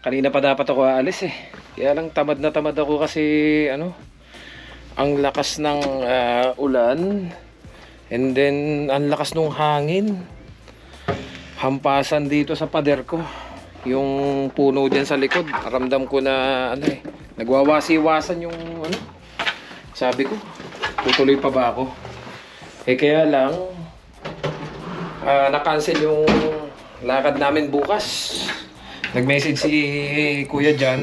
Kanina pa dapat ako aalis eh. Kaya lang tamad na tamad ako kasi ang lakas ng ulan. And then ang lakas ng hangin. Hampasan dito sa pader ko. Yung puno dyan sa likod. Ramdam ko na nagwawasi-wasan yung Sabi ko, tutuloy pa ba ako? Kaya lang na-cancel yung lakad namin bukas. Nag-message si Kuya Jan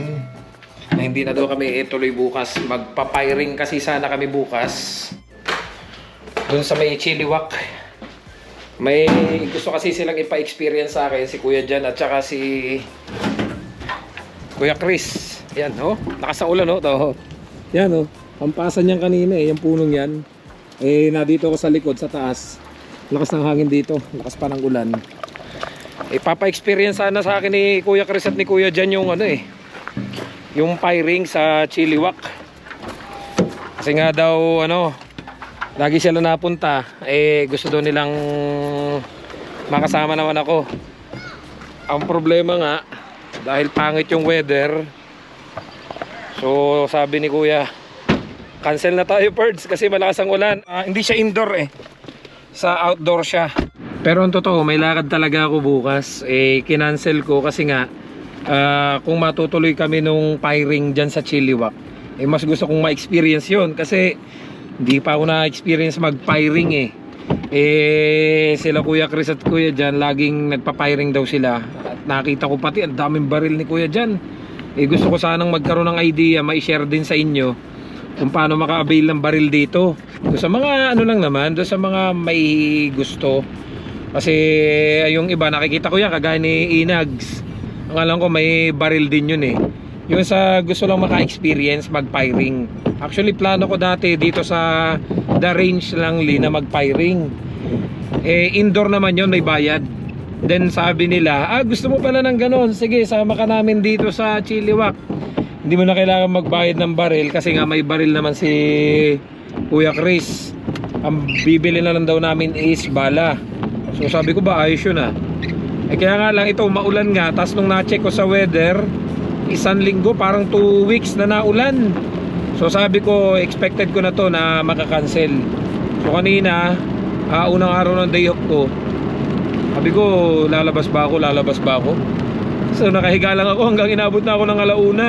na hindi na daw kami ituloy bukas. Magpa-firing kasi sana kami bukas doon sa may Chiliwak. May gusto kasi silang ipa-experience sa akin, si Kuya Jan at saka si Kuya Chris. Yan, lakas ng ulan, to. Yan, pampasan yan kanina yung punong yan. Nandito ako sa likod, sa taas. Lakas ng hangin dito, lakas pa ng ulan. Papa-experience sana sa akin ni Kuya Chris at ni Kuya Jan yung yung firing sa Chiliwak. Kasi nga daw lagi sila napunta. Gusto daw nilang makasama naman ako. Ang problema nga, dahil pangit yung weather, so sabi ni Kuya, cancel na tayo, Perds, kasi malakas ang ulan. Hindi siya indoor sa outdoor siya. Pero ang totoo, may lakad talaga ako bukas. Kinancel ko kasi nga kung matutuloy kami nung firing dyan sa Chiliwak, mas gusto kong ma-experience yun. Kasi hindi pa ako na-experience mag-firing sila Kuya Chris at Kuya Jan, laging nagpa-firing daw sila. At nakita ko pati, ang daming baril ni Kuya Jan. Gusto ko sanang magkaroon ng idea, ma-share din sa inyo kung paano maka-avail ng baril dito. Doon sa mga lang naman, doon sa mga may gusto. Kasi yung iba nakikita ko yan kagaya ni Inags. Ang alam ko may baril din yun Yung sa gusto lang maka-experience mag-firing. Actually plano ko dati dito sa The Range lang na mag-firing. Indoor naman yun, may bayad. Then sabi nila, gusto mo pala ng ganon, sige sama ka namin dito sa Chiliwak. Hindi mo na kailangan magbayad ng baril kasi nga may baril naman si Kuya Chris. Ang bibili na lang daw namin is bala. So sabi ko ba ayos yun kaya nga lang ito maulan nga. Tapos nung na-check ko sa weather, isang linggo parang 2 weeks na naulan. So sabi ko expected ko na to na makakancel. So kanina unang araw ng day off ko, sabi ko lalabas ba ako. So nakahiga lang ako hanggang inabot na ako ng alauna.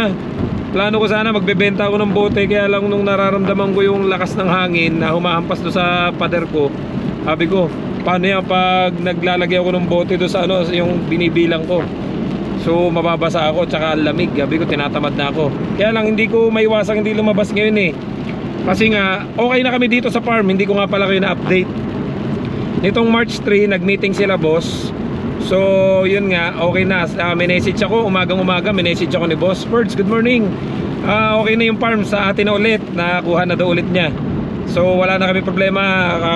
Plano ko sana magbebenta ako ng bote, kaya lang nung nararamdaman ko yung lakas ng hangin na humahampas do sa pader ko, sabi ko paano yan pag naglalagay ako ng bote do sa yung binibilang ko. So mababasa ako tsaka lamig. Sabi ko tinatamad na ako. Kaya lang hindi ko maiwasang hindi lumabas ngayon Kasi nga okay na kami dito sa farm. Hindi ko nga pala kayo na-update. Nitong March 3 nag-meeting sila boss. So yun nga, okay na. May message ako, umagang-umaga may message ako ni boss. Birds, good morning. Okay na yung farm sa atin na ulit. Nakakuha na daw ulit niya. So wala na kami problema,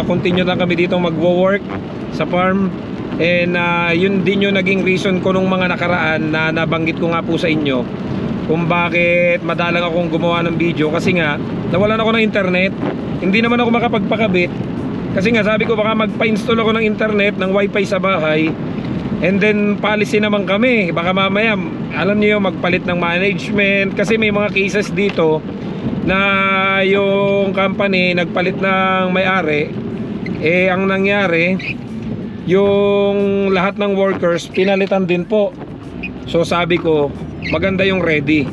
continue lang kami dito magwo-work sa farm. And yun din yung naging reason ko nung mga nakaraan na nabanggit ko nga po sa inyo kung bakit madalang akong gumawa ng video. Kasi nga nawalan ako ng internet, hindi naman ako makapagpakabit. Kasi nga sabi ko baka magpa-install ako ng internet, ng wifi sa bahay. And then policy naman kami, baka mamaya alam niyo magpalit ng management. Kasi may mga cases dito na yung company nagpalit ng may-ari, ang nangyari yung lahat ng workers pinalitan din po. So sabi ko maganda yung ready.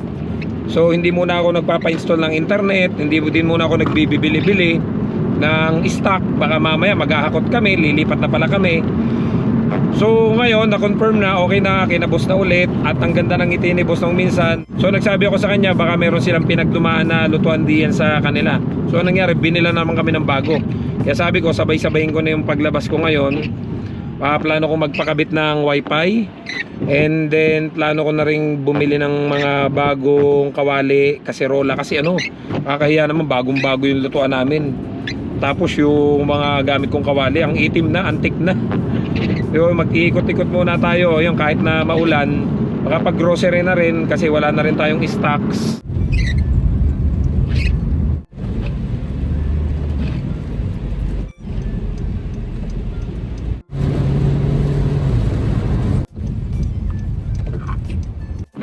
So hindi muna ako nagpapa-install ng internet, hindi din muna ako nagbibili-bili ng stock, baka mamaya maghahakot kami, lilipat na pala kami. So ngayon na-confirm na okay na kina boss na ulit. At ang ganda ng ngiti ni boss nung minsan. So nagsabi ako sa kanya baka meron silang pinagdumaan na lutuan diyan sa kanila. So anong nangyari, binila naman kami ng bago. Kaya sabi ko sabay-sabayin ko na yung paglabas ko ngayon. Plano ko magpakabit ng wifi. And then plano ko na rin bumili ng mga bagong kawali, kaserola. Kasi kakahiya naman bagong-bago yung lutuan namin. Tapos yung mga gamit kong kawali, ang itim na, antik na. So mag-iikot-ikot muna tayo. Yung kahit na maulan, makapag grocery na rin kasi wala na rin tayong stocks.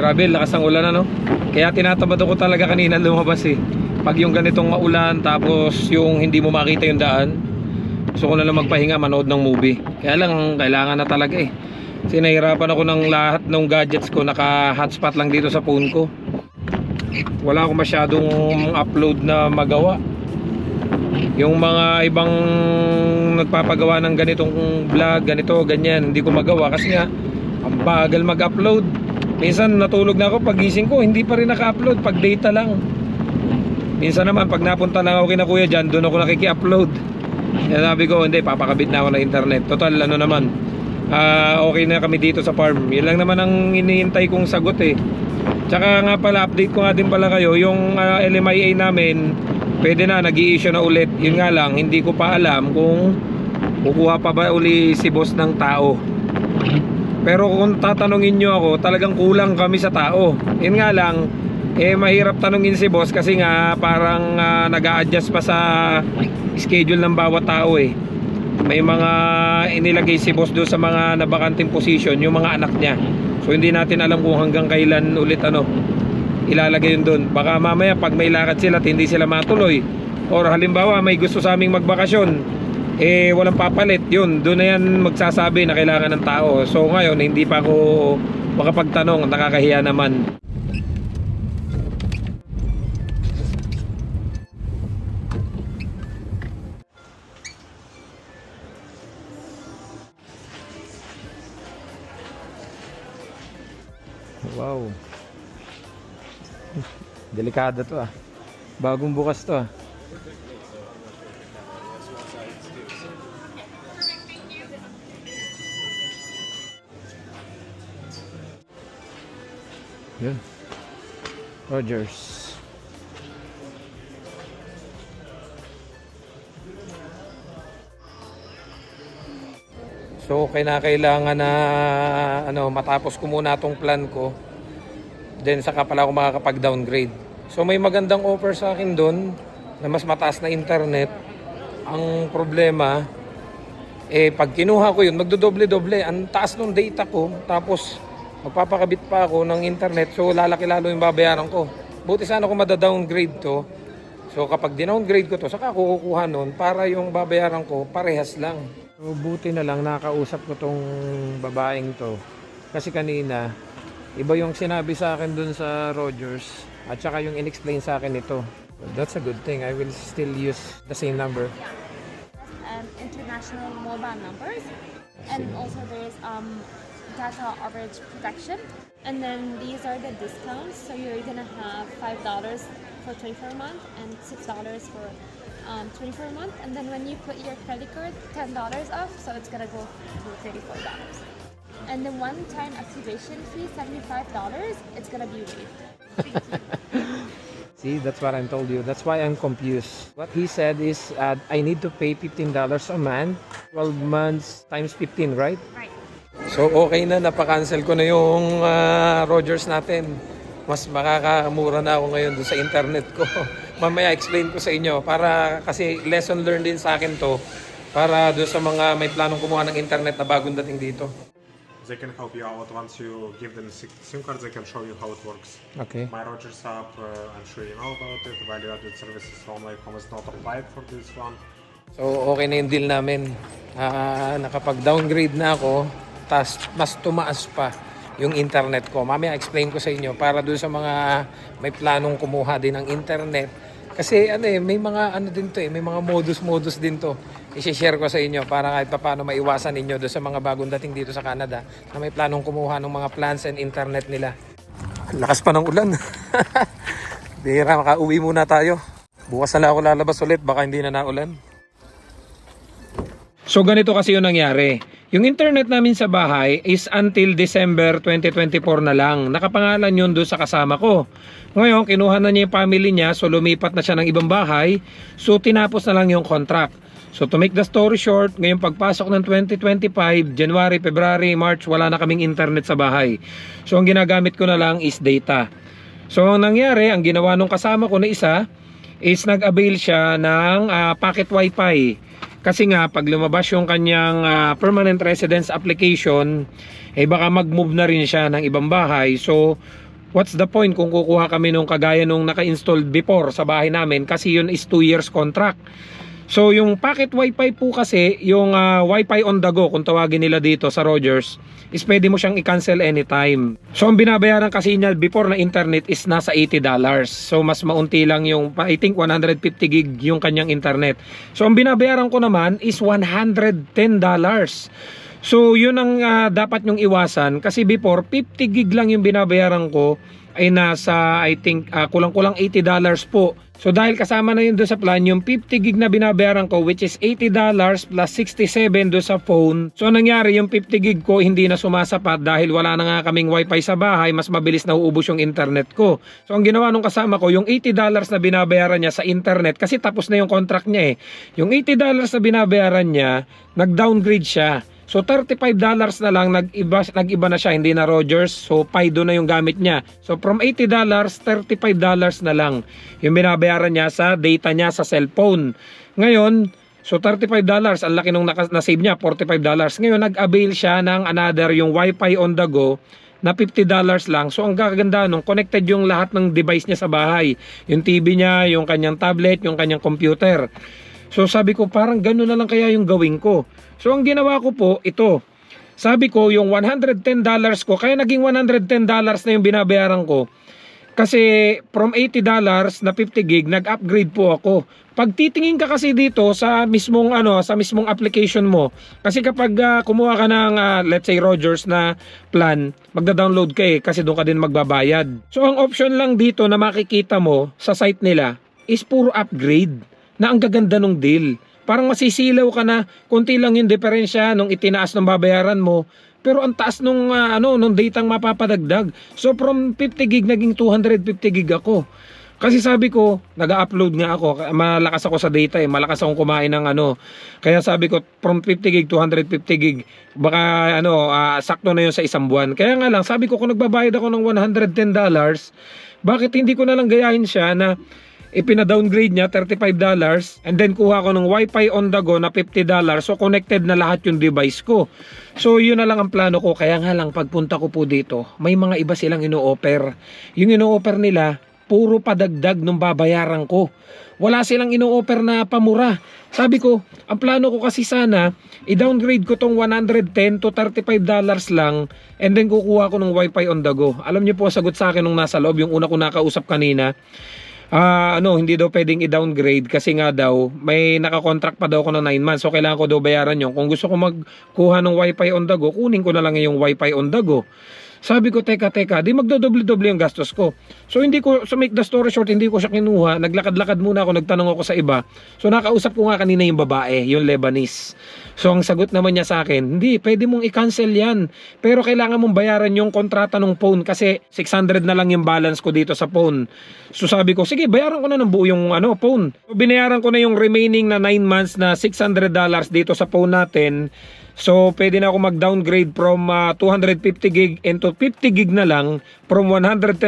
Grabe, lakas ng ulan ano. Kaya tinatamad ako talaga kanina lumabas eh. Pag yung ganitong maulan tapos yung hindi mo makita yung daan, gusto ko na lang magpahinga, manood ng movie. Kaya lang, kailangan na talaga eh. Kasi nahirapan ako ng lahat ng gadgets ko, naka-hotspot lang dito sa phone ko. Wala akong masyadong upload na magawa. Yung mga ibang nagpapagawa ng ganitong vlog, ganito, ganyan, hindi ko magawa kasi nga ang bagal mag-upload. Minsan natulog na ako, pagising ko hindi pa rin naka-upload, pag data lang. Minsan naman pag napunta lang ako kina kuya dyan, doon ako nakiki-upload. Kaya sabi ko, hindi, papakabit na ako ng internet. Total, ano naman, okay na kami dito sa farm. Yun lang naman ang iniintay kong sagot eh. Tsaka nga pala, update ko nga din pala kayo, yung LMIA namin, pwede na, nag-i-issue na ulit. Yun nga lang, hindi ko pa alam kung kukuha pa ba uli si boss ng tao. Pero kung tatanungin nyo ako, talagang kulang kami sa tao. Yun nga lang, mahirap tanungin si boss kasi nga parang nag-a-adjust pa sa schedule ng bawat tao eh. May mga inilagay si boss doon sa mga nabakanting position, yung mga anak niya. So hindi natin alam kung hanggang kailan ulit ilalagay yun doon. Baka mamaya pag may lakad sila at hindi sila matuloy, or halimbawa may gusto sa aming magbakasyon, walang papalit, yun, doon na yan magsasabi na kailangan ng tao. So ngayon hindi pa ako makapagtanong, nakakahiya naman. Wow, delikado to ah. Bagong bukas to ah. Yun, Rogers. So kailangan na matapos ko muna tong plan ko. Then saka pala ako makakapag-downgrade. So may magandang offer sa akin doon na mas mataas na internet. Ang problema pag kinuha ko yun, magdodoble-doble. Ang taas ng data ko, tapos magpapakabit pa ako ng internet, so lalaki lalo yung babayaran ko. Buti sana kung mada-downgrade to. So kapag dinowngrade ko to, saka ako kukuha nun para yung babayaran ko parehas lang. So buti na lang nakausap ko tong babaeng to. Kasi kanina, iba yung sinabi sa akin dun sa Rogers at saka yung in-explain sa akin ito. That's a good thing. I will still use the same number. International mobile numbers, and also there's data average protection, and then these are the discounts. So you're gonna have $5 for 24 month and $6 for 24 month, and then when you put your credit card, $10 off, so it's gonna go to $34. And the one-time activation fee, $75, it's gonna be waived. Thank you. See, that's what I told you. That's why I'm confused. What he said is I need to pay $15 a month, 12 months times 15, right? Right. So okay na, napakancel ko na yung Rogers natin. Mas makakamura na ako ngayon doon sa internet ko. Mamaya explain ko sa inyo para kasi lesson learned din sa akin to para doon sa mga may planong kumuha ng internet na bagong dating dito. They can help you out once you give them SIM card. They can show you how it works. Okay. My Rogers app, I'm sure you know about it. Value-added services from Lycom is not applied for this one. So okay na yung deal namin. Nakapag-downgrade na ako, tas mas tumaas pa yung internet ko. Mamaya explain ko sa inyo para doon sa mga may planong kumuha din ng internet. Kasi may mga din to may mga modus din to. I-share ko sa inyo para kahit paano maiwasan ninyo doon sa mga bagong dating dito sa Canada na may planong kumuha ng mga plans and internet nila. Lakas pa ng ulan. Bihira, makauwi muna tayo. Bukas na lang ako lalabas ulit, baka hindi na naulan. So ganito kasi yung nangyari. Yung internet namin sa bahay is until December 2024 na lang. Nakapangalan yun doon sa kasama ko. Ngayon, kinuha na niya yung family niya, so lumipat na siya ng ibang bahay. So tinapos na lang yung contract. So to make the story short, ngayong pagpasok ng 2025, January, February, March, wala na kaming internet sa bahay. So ang ginagamit ko na lang is data. So ang nangyari, ang ginawa nung kasama ko na isa is nag-avail siya ng packet wifi. Kasi nga pag lumabas yung kanyang permanent residence application, baka mag-move na rin siya ng ibang bahay. So what's the point kung kukuha kami nung kagaya nung naka-installed before sa bahay namin, kasi yun is 2 years contract. So yung packet wifi po kasi, yung wifi on the go kung tawagin nila dito sa Rogers, is pwede mo siyang i-cancel anytime. So ang binabayaran kasi niya before na internet is nasa $80. So mas maunti lang yung, I think 150 gig yung kanyang internet. So ang binabayaran ko naman is $110. So yun ang dapat nyong iwasan, kasi before 50 gig lang yung binabayaran ko ay nasa, I think kulang-kulang $80 po. So dahil kasama na yun doon sa plan, yung 50 gig na binabayaran ko, which is $80 plus 67 doon sa phone. So nangyari, yung 50 gig ko hindi na sumasapat dahil wala na nga kaming wifi sa bahay, mas mabilis na uubos yung internet ko. So ang ginawa nung kasama ko, yung $80 na binabayaran niya sa internet, kasi tapos na yung contract niya yung $80 na binabayaran niya, nag-downgrade siya. So $35 na lang, nag-iba na siya, hindi na Rogers. So Fido na yung gamit niya. So from $80, $35 na lang yung binabayaran niya sa data niya sa cellphone. Ngayon, so $35, ang laki nung na-save niya, $45. Ngayon, nag-avail siya ng another, yung Wi-Fi on the go, na $50 lang. So ang gaganda nung connected yung lahat ng device niya sa bahay. Yung TV niya, yung kanyang tablet, yung kanyang computer. So sabi ko, parang gano'n na lang kaya yung gawin ko. So ang ginawa ko po, ito. Sabi ko, yung $110 ko, kaya naging $110 na yung binabayaran ko. Kasi from $80 na 50 gig, nag-upgrade po ako. Pag titingin ka kasi dito sa mismong sa mismong application mo, kasi kapag kumuha ka ng let's say Rogers na plan, magda-download ka kasi doon ka din magbabayad. So ang option lang dito na makikita mo sa site nila is puro upgrade, na ang gaganda nung deal. Parang masisilaw ka na, konti lang yung diferensya nung itinaas ng babayaran mo, pero ang taas nung nung datang mapapadagdag. So from 50 gig naging 250 gig ako. Kasi sabi ko, nag-upload nga ako, malakas ako sa data malakas akong kumain ng Kaya sabi ko, from 50 gig to 150 gig, baka sakto na yun sa isang buwan. Kaya nga lang, sabi ko, kung nagbabayad ako ng $110, bakit hindi ko na lang gayahin siya na ipina-downgrade niya $35 and then kuha ko ng Wi-Fi on the go na $50, so connected na lahat yung device ko. So yun na lang ang plano ko. Kaya nga lang, pagpunta ko po dito, may mga iba silang ino-offer. Yung ino-offer nila, puro padagdag nung babayaran ko. Wala silang ino-offer na pamura. Sabi ko, ang plano ko kasi sana, i-downgrade ko tong $110 to $35 lang and then kukuha ko ng Wi-Fi on the go. Alam niyo po, sagot sa akin nung nasa loob, yung una ko nakausap kanina, hindi daw pwedeng i-downgrade kasi nga daw may nakakontract pa daw ako ng 9 months, so kailangan ko daw bayaran yun. Kung gusto ko magkuha ng Wi-Fi on the go, kunin ko na lang yung Wi-Fi on the go. Sabi ko, teka, di magdodoble-doble yung gastos ko. So hindi ko, so make the story short, hindi ko siya kinuha. Naglakad-lakad muna ako, nagtanong ako sa iba. So nakausap ko nga kanina yung babae, yung Lebanese. So ang sagot naman niya sa akin, hindi, pwede mong i-cancel yan. Pero kailangan mong bayaran yung kontrata ng phone kasi 600 na lang yung balance ko dito sa phone. So sabi ko, sige, bayaran ko na ng buo yung phone. So binayaran ko na yung remaining na 9 months na $600 dito sa phone natin. So pwede na ako mag-downgrade from 250 gig into 50 gig na lang, from $110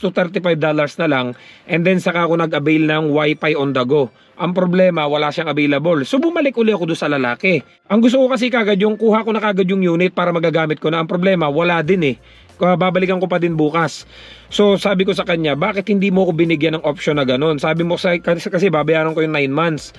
to $35 na lang, and then saka ako nag-avail ng Wi-Fi on the go. Ang problema, wala siyang available. So bumalik uli ako doon sa lalaki. Ang gusto ko kasi kagad yung kuha ko na kagad yung unit para magagamit ko na. Ang problema, wala din babalikan ko pa din bukas. So sabi ko sa kanya, bakit hindi mo ko binigyan ng option na ganun? Sabi mo kasi babayaran ko yung 9 months.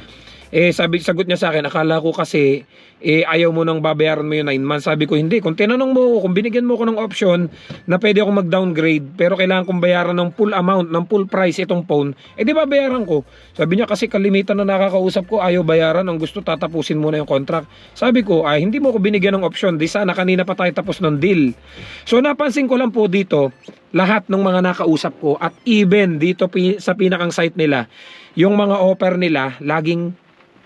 Sagot niya sa akin, akala ko kasi ayaw mo nang babayaran mo yung 9 months. Sabi ko, hindi. Kung tinanong mo ako, kung binigyan mo ko ng option na pwede ako mag-downgrade, pero kailangan kong bayaran ng full amount, ng full price itong phone, di babayaran ko. Sabi niya, kasi kalimitan na nakakausap ko, ayaw bayaran. Ang gusto, tatapusin mo na yung contract. Sabi ko, hindi mo ko binigyan ng option. Di sana kanina pa tayo tapos ng deal. So napansin ko lang po dito, lahat ng mga nakausap ko, at even dito sa pinakang site nila, yung mga offer nila, laging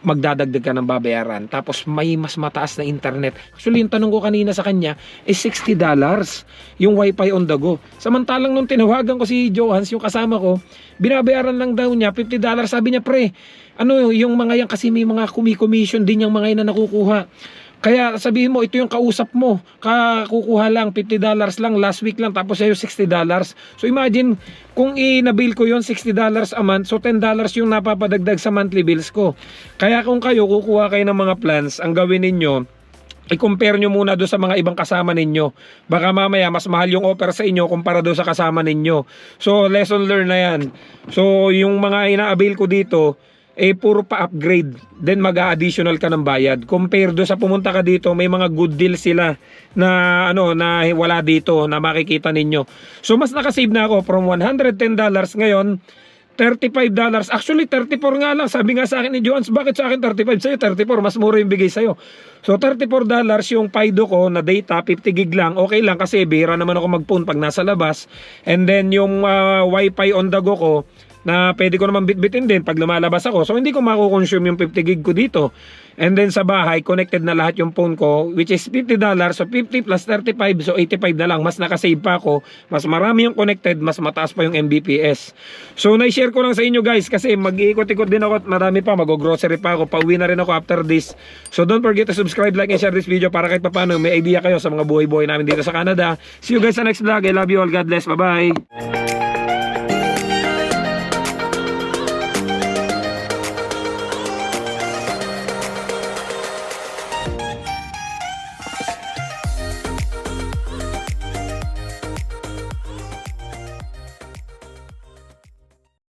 magdadagdag ka ng babayaran, tapos may mas mataas na internet. Actually, yung tanong ko kanina sa kanya is $60 yung Wi-Fi on the go. Samantalang nung tinawagan ko si Johans, yung kasama ko, binabayaran lang daw niya $50. Sabi niya, pre, yung mga yan kasi may mga commission din yung mga yan na nakukuha. Kaya sabihin mo, ito yung kausap mo, kukuha lang $50 lang, last week lang, tapos sa'yo $60. So imagine, kung i-nabill ko yon $60 a month, so $10 yung napapadagdag sa monthly bills ko. Kaya kung kayo, kukuha kayo ng mga plans, ang gawin ninyo, i-compare nyo muna doon sa mga ibang kasama ninyo. Baka mamaya mas mahal yung offer sa inyo kumpara doon sa kasama ninyo. So lesson learned na yan. So yung mga ina-avail ko dito, puro pa-upgrade. Then mag-a-additional ka ng bayad. Compare doon sa pumunta ka dito, may mga good deals sila na na wala dito na makikita ninyo. So mas nakasave na ako from $110 ngayon. $35. Actually, 34 nga lang. Sabi nga sa akin ni Joans, bakit sa akin 35? Sa'yo 34, mas mura yung bigay sa'yo. So, $34 yung Fido ko na data, 50 gig lang. Okay lang kasi bihira naman ako mag-phone pag nasa labas. And then, yung Wi-Fi on the go ko, na pwede ko naman bitbitin din pag lumalabas ako. So, hindi ko makukonsume yung 50 gig ko dito. And then sa bahay, connected na lahat yung phone ko, which is $50. So 50 plus 35, so 85 na lang. Mas nakasave pa ako. Mas marami yung connected, mas mataas pa yung Mbps. So na-share ko lang sa inyo guys kasi mag-iikot-ikot din ako at marami pa. Mag-grocery pa ako. Pauwi na rin ako after this. So don't forget to subscribe, like, and share this video para kahit paano may idea kayo sa mga buhay-buhay namin dito sa Canada. See you guys sa next vlog. I love you all. God bless. Bye-bye.